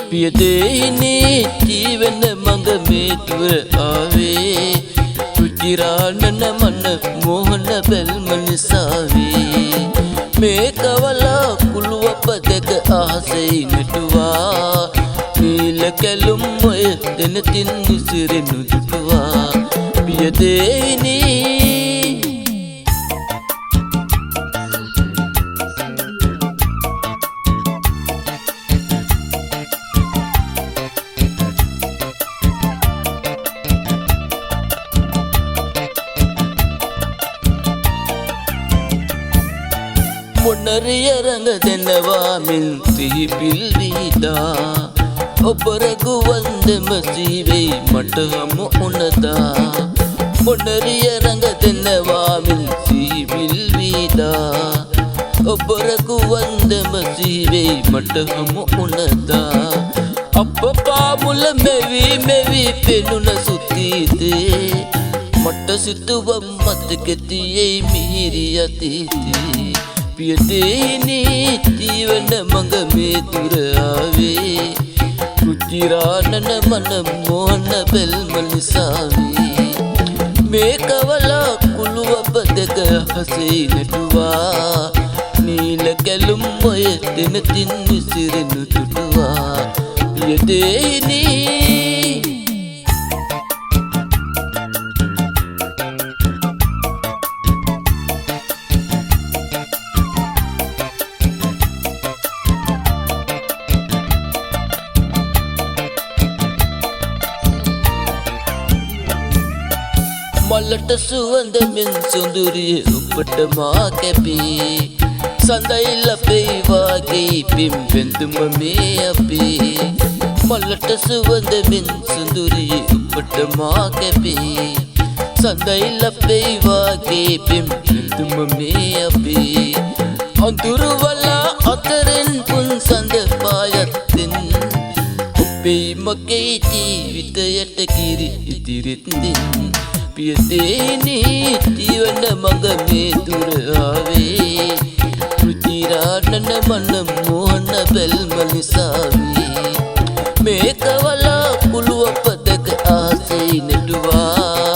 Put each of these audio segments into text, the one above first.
පියදෙහිනි ජීවන මඟ මේ තුර ආවේ රුචිරානන මන මෝහන බැල්ම නිසාවේ මේ කවලා කුළුවප දෙක අහසේ නටුවා නීල කැලුම් ඔය දෙනතින් නිසිරෙනු දුටුවා පියදෙහිනි මොනරිය රඟ දෙනවා මින් සිහිපිල් වීදා ඔබ රඝුවන්දම සීවෙයි මට හමු උනදා මොනරිය රඟ දෙනවා මින් සිහිපිල් වීදා ඔබ රඝුවන්දම සීවෙයි මට හමු උනදා අප පාමුල මෙවි පෙනුන සුතීතේ මට සිතුවම් මතක තියේ මිහිරි අතීතේ පියදෙහිනි ජීවන මඟ මේ තුර ආවේ රුචිරානන මන මෝහන බැල්ම නිසාවේ මේ කවලා කුළුවප දෙක අහසේ නටුවා නීල කැලුම් ඔය දෙනතින් විසිරෙනු දුටුවා පියදෙහිනි මලට සුවඳ මෙන් සොඳුරිය ඔබට මා කැපී සඳයි ලපේ වාගේ පිම්බෙඳුම මේ අපේ මලට සුවඳ මෙන් සොඳුරිය ඔබට මා කැපී සඳයි ලපේ වාගේ පිම්බෙඳුම මේ අපේ අඳුරු වලා අතරින් පුන් සඳ පායත්ෙන් ඔබේ මගේ ජීවිතයට කිරි ඉදිරිත් දෙන්න පියදෙහිනි ජීවන මඟ මේ තුර ආවේ රුචිරානන මන මෝහන බැල්ම නිසාවේ මේ කවලා කුළුවප දෙක අහසේ නටුවා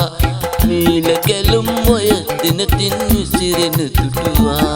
නීල කැලුම් ඔය දිනතින් විසිරෙනු දුටුවා